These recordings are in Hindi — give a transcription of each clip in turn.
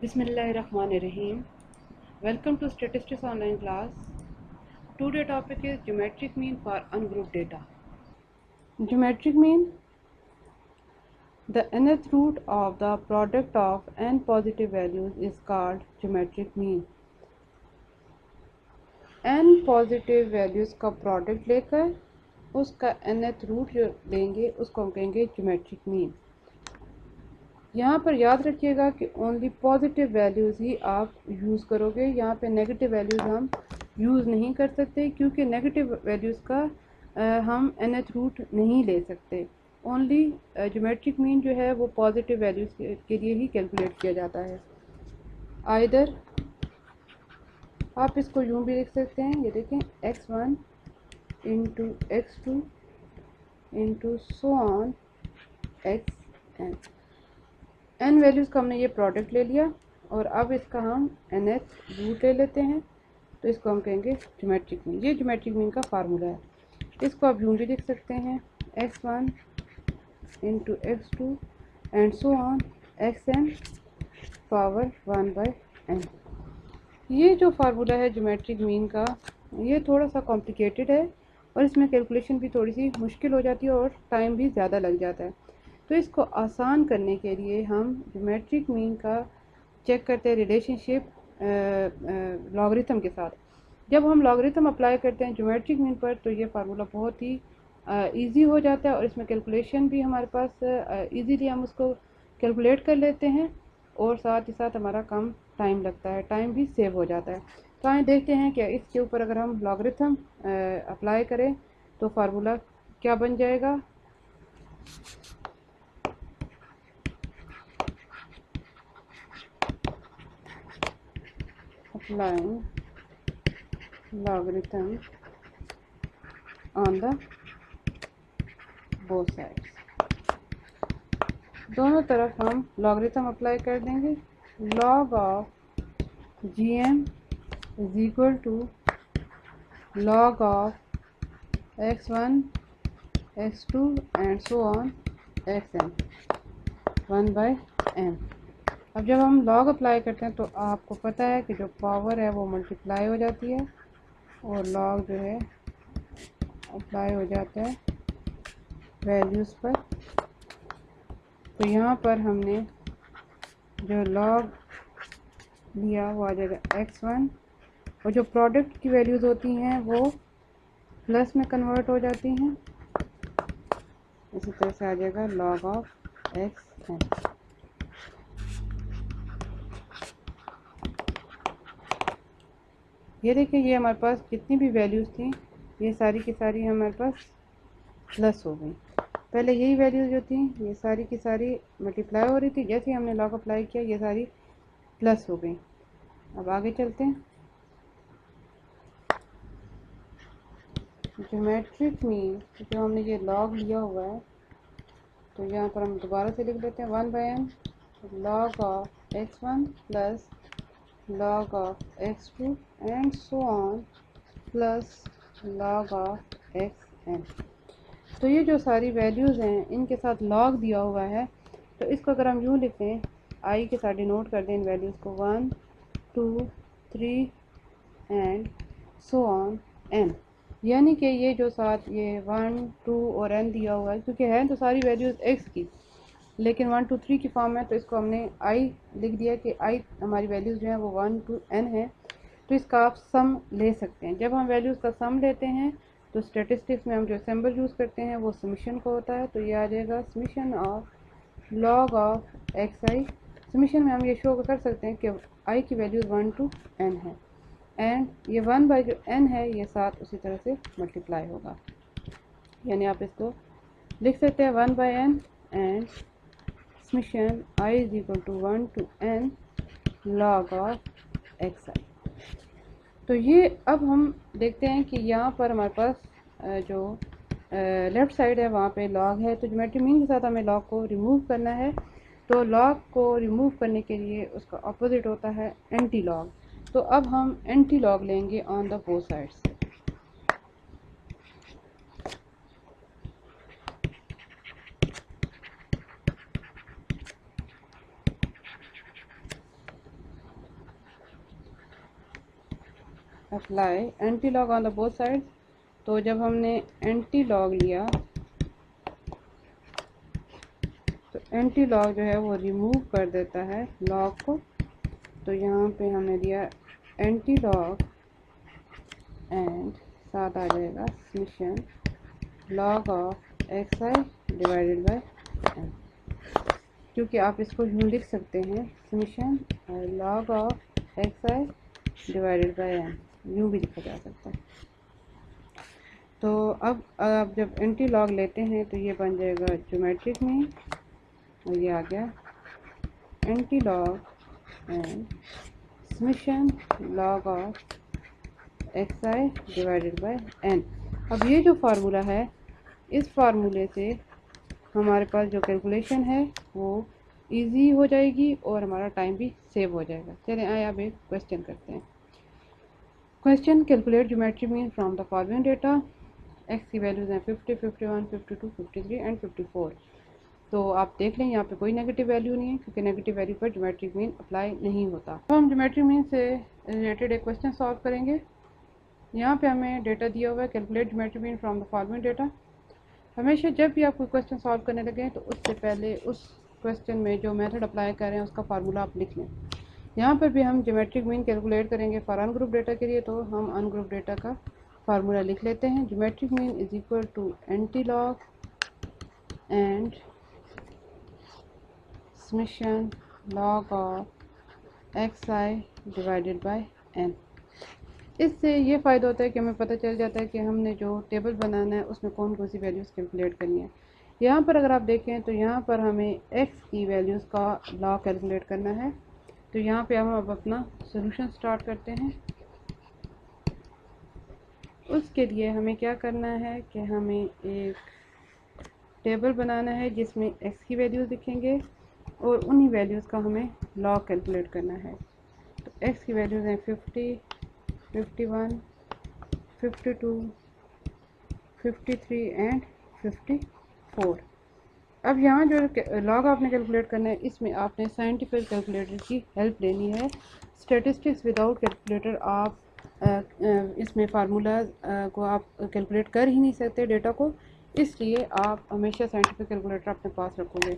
Bismillahirrahmanirrahim. Welcome to Statistics Online class. Today topic is geometric mean for ungrouped data. Geometric mean, the nth root of the product of n positive values is called geometric mean. n positive values का प्रोडक्ट लेकर उसका nth रूट जो लेंगे उसको हम कहेंगे ज्योमेट्रिक मीन। यहाँ पर याद रखिएगा कि ओनली पॉजिटिव वैल्यूज़ ही आप यूज़ करोगे, यहाँ पे नेगेटिव वैल्यूज़ हम यूज़ नहीं कर सकते क्योंकि नेगेटिव वैल्यूज़ का हम nth रूट नहीं ले सकते। ओनली ज्योमेट्रिक मीन जो है वो पॉजिटिव वैल्यूज़ के लिए ही कैलकुलेट किया जाता है। आइदर आप इसको यूँ भी लिख सकते हैं, ये देखें x1 into x2 into so on xn। n values का हमने ये प्रोडक्ट ले लिया और अब इसका हम nth रूट ले लेते हैं, तो इसको हम कहेंगे ज्योमेट्रिक मीन। ये ज्योमेट्रिक मीन का फार्मूला है। इसको आप यूँ भी लिख सकते हैं x1 into x2 and so on xn power 1/n। ये जो फार्मूला है ज्योमेट्रिक मीन का, ये थोड़ा सा कॉम्प्लिकेटेड है और इसमें कैलकुलेशन भी थोड़ी सी मुश्किल हो जाती है और टाइम भी ज़्यादा लग जाता है। तो इसको आसान करने के लिए हम ज्योमेट्रिक मीन का चेक करते हैं रिलेशनशिप लॉगरिथम के साथ। जब हम लॉगरिथम अप्लाई करते हैं ज्योमेट्रिक मीन पर तो ये फार्मूला बहुत ही इजी हो जाता है और इसमें कैलकुलेशन भी हमारे पास इजीली हम उसको कैलकुलेट कर लेते हैं और साथ ही साथ हमारा कम टाइम लगता है, टाइम भी सेव हो जाता है। तो आइए देखते हैं कि इसके ऊपर अगर हम लॉगरिथम अप्लाई करें तो फार्मूला क्या बन जाएगा। Applying logarithm on the both sides, दोनों तरफ हम लॉगरिथम अप्लाई कर देंगे। Log of gm is equal to log of x1 x2 and so on xn 1/n। अब जब हम लॉग अप्लाई करते हैं तो आपको पता है कि जो पावर है वो मल्टीप्लाई हो जाती है और लॉग जो है अप्लाई हो जाता है वैल्यूज़ पर। तो यहाँ पर हमने जो लॉग लिया वो आ जाएगा x1 और जो प्रोडक्ट की वैल्यूज़ होती हैं वो प्लस में कन्वर्ट हो जाती हैं। इसी तरह से आ जाएगा log ऑफ xn। ये देखिए ये हमारे पास जितनी भी वैल्यूज़ थी ये सारी की सारी हमारे पास प्लस हो गई। पहले यही वैल्यूज़ जो थी ये सारी की सारी मल्टीप्लाई हो रही थी, जैसे ही हमने लॉग अप्लाई किया ये सारी प्लस हो गई। अब आगे चलते हैं। ज्योमेट्रिक मीन जो हमने ये लॉग लिया हुआ है तो यहाँ पर हम दोबारा से लिख लेते हैं 1/n log of x1 plus log of x2 and so on plus log of xn। तो ये जो सारी वैल्यूज़ हैं इनके साथ लॉग दिया हुआ है, तो इसको अगर हम यूँ लिखें आई के साथ डिनोट कर दें इन वैल्यूज़ को 1 2 3 एंड सो ऑन n, यानी कि ये जो साथ ये 1 2 और n दिया हुआ है क्योंकि है तो सारी वैल्यूज़ x की, लेकिन 1 2 3 की फॉर्म है तो इसको हमने i लिख दिया कि i हमारी वैल्यूज़ जो है वो 1 to n है। तो इसका आप सम ले सकते हैं। जब हम वैल्यूज़ का सम लेते हैं तो स्टैटिस्टिक्स में हम जो सिंबल यूज़ करते हैं वो समीशन का होता है। तो ये आ जाएगा summation of log of x I. Summation में हम ये शो कर सकते हैं कि आई की वैल्यूज़ 1 to n है एंड ये 1 बाई जो n है ये साथ उसी तरह से मल्टीप्लाई होगा, यानी आप इसको लिख सकते हैं 1/n and summation i is equal to 1 to n log of x i. तो ये अब हम देखते हैं कि यहाँ पर हमारे पास जो लेफ़्ट साइड है वहाँ पे लॉग है, तो ज्योमेट्रिक मीन के साथ हमें लॉग को रिमूव करना है। तो लॉग को रिमूव करने के लिए उसका अपोजिट होता है एंटी लॉग। तो अब हम एंटी लॉग लेंगे on the both sides. Apply anti log on the both side. तो जब हमने एंटी लॉग लिया तो एंटी लॉग जो है वो रिमूव कर देता है लॉग को। तो यहाँ पे हमने दिया एंटी लॉग एंड साथ आ जाएगा summation log of x i divided by n, क्योंकि आप इसको यूँ लिख सकते हैं summation log of x i divided by n, यूँ भी लिखा जा सकता है। तो अब आप जब एंटी लॉग लेते हैं तो ये बन जाएगा ज्योमेट्रिक मीन, और ये आ गया anti log and summation log of x i divided by n. अब ये जो फार्मूला है, इस फार्मूले से हमारे पास जो कैलकुलेशन है वो इजी हो जाएगी और हमारा टाइम भी सेव हो जाएगा। चलें आइए अब एक क्वेश्चन करते हैं। Question calculate geometric mean from the following data. X की वैल्यूज़ हैं 50, 51, 52, 53 एंड 54। तो आप देख लें यहाँ पे कोई नेगेटिव वैल्यू नहीं है, क्योंकि नेगेटिव वैल्यू पर ज्योमेट्रिक मीन अप्लाई नहीं होता। तो हम ज्योमेट्रिक मीन से रिलेटेड एक क्वेश्चन सॉल्व करेंगे। यहाँ पे हमें डेटा दिया हुआ है, calculate geometric mean from the following data. हमेशा जब भी आप कोई क्वेश्चन सॉल्व करने लगे तो उससे पहले उस क्वेश्चन में जो मेथड अप्लाई कर रहे हैं उसका फार्मूला आप लिख लें। यहाँ पर भी हम ज्योमेट्रिक मीन कैलकुलेट करेंगे फॉर अनग्रुप डेटा के लिए, तो हम अनग्रुप डेटा का फार्मूला लिख लेते हैं। Geometric mean is equal to anti log and summation log of x i divided by n. इससे ये फ़ायदा होता है कि हमें पता चल जाता है कि हमने जो टेबल बनाना है उसमें कौन कौन सी वैल्यूज़ कैलकुलेट करनी है। यहाँ पर अगर आप देखें तो यहाँ पर हमें x की वैल्यूज़ का लॉग कैलकुलेट करना है। तो यहाँ पे हम अब अपना सॉल्यूशन स्टार्ट करते हैं। उसके लिए हमें क्या करना है कि हमें एक टेबल बनाना है जिसमें x की वैल्यूज़ लिखेंगे और उन्हीं वैल्यूज़ का हमें लॉग कैलकुलेट करना है। तो x की वैल्यूज़ हैं 50, 51, 52, 53 एंड 54। अब यहाँ जो लॉग आपने कैलकुलेट करना है, इसमें आपने साइंटिफिक कैलकुलेटर की हेल्प लेनी है। स्टैटिस्टिक्स विदाउट कैलकुलेटर आप इसमें फार्मूला को आप कैलकुलेट कर ही नहीं सकते डेटा को, इसलिए आप हमेशा साइंटिफिक कैलकुलेटर अपने पास रखोगे।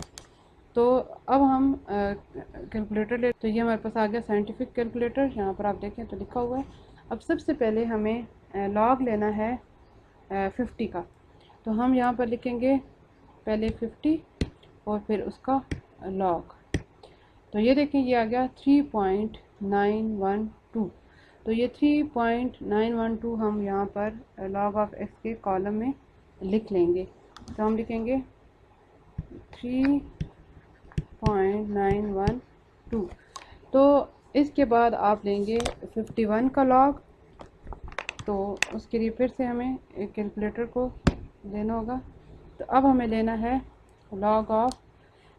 तो अब हम कैलकुलेटर ले, तो ये हमारे पास आ गया साइंटिफिक कैलकुलेटर। यहाँ पर आप देखें तो लिखा हुआ है। अब सबसे पहले हमें लॉग लेना है 50 का। तो हम यहाँ पर लिखेंगे पहले 50 और फिर उसका लॉग। तो ये देखें ये आ गया 3.912। तो ये 3.912 हम यहाँ पर लॉग ऑफ एक्स के कॉलम में लिख लेंगे। तो हम लिखेंगे 3.912। तो इसके बाद आप लेंगे 51 का लॉग। तो उसके लिए फिर से हमें एक कैलकुलेटर को लेना होगा। तो अब हमें लेना है लॉग ऑफ।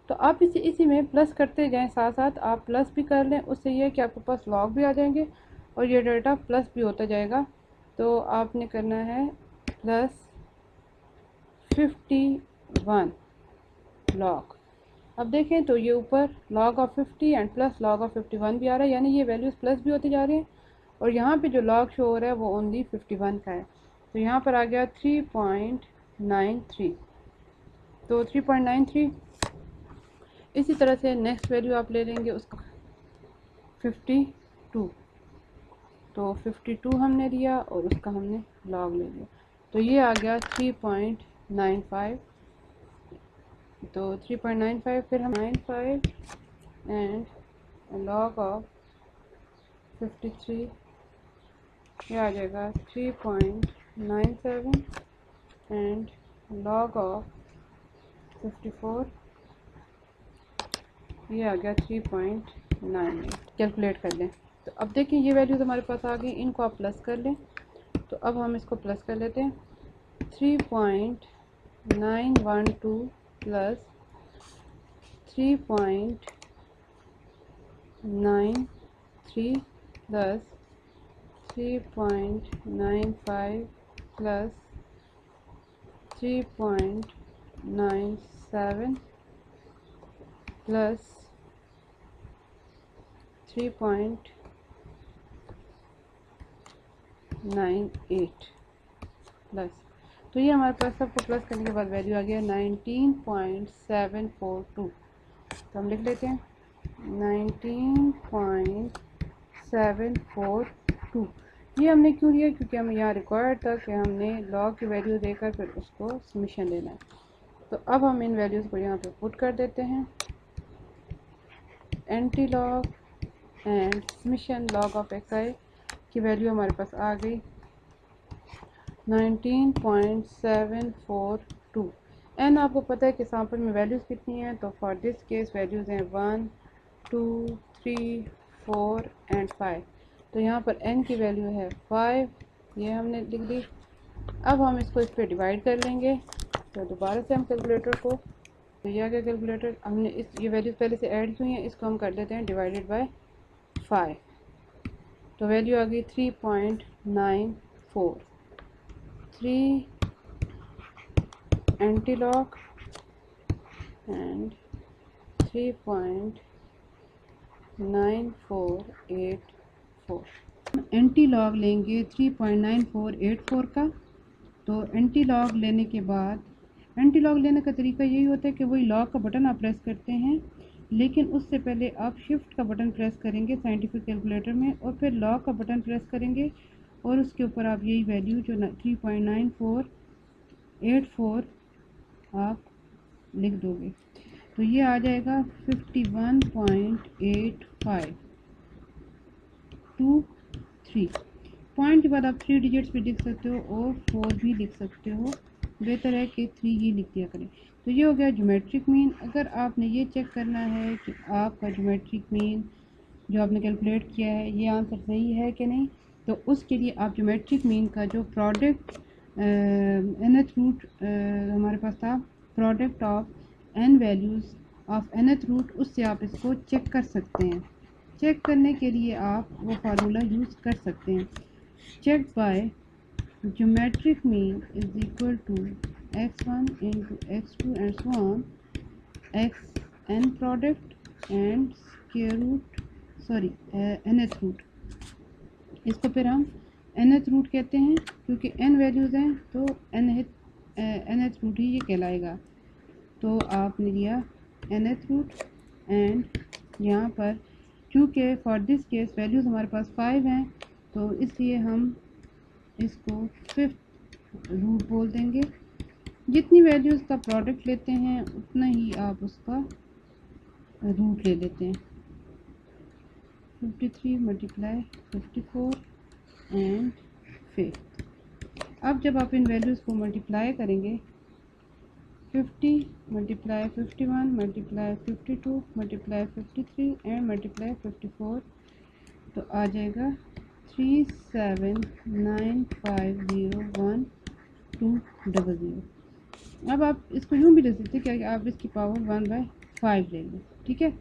तो आप इसी में प्लस करते जाएं, साथ साथ आप प्लस भी कर लें, उससे ये है कि आपके पास लॉग भी आ जाएंगे और ये डेटा प्लस भी होता जाएगा। तो आपने करना है प्लस 51 लॉग। अब देखें तो ये ऊपर log of 50 and plus log of 51 भी आ रहा है, यानी ये वैल्यूज़ प्लस भी होती जा रही हैं। और यहाँ पे जो लॉग शो हो रहा है वो ओनली 51 का है। तो यहाँ पर आ गया 3.93। तो 3.93। इसी तरह से नेक्स्ट वैल्यू आप ले लेंगे उसका 52। तो 52 हमने लिया और उसका हमने लॉग ले लिया। तो ये आ गया 3.95। तो 3.95 फिर हम 95 एंड लॉग ऑफ 53, ये आ जाएगा 3.97 एंड लॉग ऑफ 54, ये आ गया 3.98। कैलकुलेट कर लें। तो अब देखिए ये वैल्यूज़ हमारे पास आ गई, इनको आप प्लस कर लें। तो अब हम इसको प्लस कर लेते हैं। 3.912 plus 3.93 plus 3.95 plus 3.97 plus 3. 19.98 plus, तो ये हमारे पास सबको प्लस करने के बाद वैल्यू आ गया 19.742। तो हम लिख लेते हैं 19.742। ये हमने क्यों लिया, क्योंकि हमें यहाँ रिक्वायर्ड था कि हमने लॉग की वैल्यू देकर फिर उसको समीशन लेना है। तो अब हम इन वैल्यूज़ को यहाँ पे पुट कर देते हैं। Anti log and summation log of x i की वैल्यू हमारे पास आ गई 19.742। एन आपको पता है कि सैम्पल में वैल्यूज़ कितनी हैं, तो फॉर दिस केस वैल्यूज़ हैं 1, 2, 3, 4 एंड 5। तो यहाँ पर n की वैल्यू है 5, ये हमने लिख दी। अब हम इसको इस पर डिवाइड कर लेंगे। तो दोबारा से हम कैलकुलेटर को, तो यह क्या कैलकुलेटर, हमने ये वैल्यूज़ पहले से ऐड की हुई हैं, इसको हम कर देते हैं डिवाइडेड बाय 5। तो वैल्यू आ गई 3.94। 3 एंटीलॉग एंड 3.9484। एंटी लॉग लेंगे 3.9484 का। तो एंटी लॉग लेने के बाद, एंटी लॉग लेने का तरीका यही होता है कि वही लॉग का बटन आप प्रेस करते हैं, लेकिन उससे पहले आप शिफ्ट का बटन प्रेस करेंगे साइंटिफिक कैलकुलेटर में, और फिर लॉग का बटन प्रेस करेंगे और उसके ऊपर आप यही वैल्यू जो 3.9484 आप लिख दोगे। तो ये आ जाएगा 51.8523। पॉइंट के बाद आप 3 डिजिट्स भी लिख सकते हो और 4 भी लिख सकते हो, बेहतर है कि 3 ही लिख दिया करें। तो ये हो गया ज्योमेट्रिक मीन। अगर आपने ये चेक करना है कि आपका ज्योमेट्रिक मीन जो आपने कैलकुलेट किया है ये आंसर सही है कि नहीं, तो उसके लिए आप ज्योमेट्रिक मीन का जो प्रोडक्ट nth रूट हमारे पास था, product of n values of nth root, उससे आप इसको चेक कर सकते हैं। चेक करने के लिए आप वो फार्मूला यूज़ कर सकते हैं। Check by geometric mean is equal to x1 into x2 and so on x n product and square root, sorry nth root. इसको फिर हम nth रूट कहते हैं क्योंकि n वैल्यूज़ हैं, तो nth रूट ही ये कहलाएगा। तो आपने लिया nth रूट एंड यहाँ पर क्योंकि फॉर दिस केस वैल्यूज़ हमारे पास 5 हैं, तो इसलिए हम इसको 5th रूट बोल देंगे। जितनी वैल्यूज़ का प्रोडक्ट लेते हैं उतना ही आप उसका रूट ले लेते हैं। 53 मल्टीप्लाई 54 एंड 5। अब जब आप इन वैल्यूज़ को मल्टीप्लाई करेंगे, 50 multiply 51 multiply 52 multiply 53 and multiply 54, तो आ जाएगा 37950120। अब आप इसको यूँ भी ले सकते हैं कि आप इसकी पावर 1/5 ले लें, ठीक है।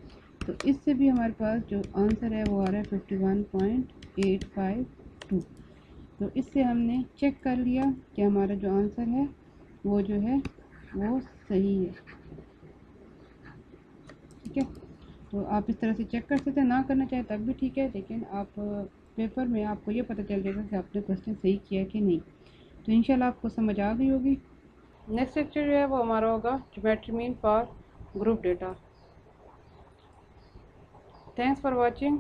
तो इससे भी हमारे पास जो आंसर है वो आ रहा है 51.852। तो इससे हमने चेक कर लिया कि हमारा जो आंसर है वो जो है वो सही है, ठीक है। तो आप इस तरह से चेक कर सकते हैं, ना करना चाहे तब भी ठीक है, लेकिन आप पेपर में आपको ये पता चल जाएगा कि आपने क्वेश्चन सही किया कि नहीं। तो इंशाल्लाह आपको समझ आ गई होगी। नेक्स्ट लेक्चर जो है वो हमारा होगा geometry mean for group data. Thanks for watching.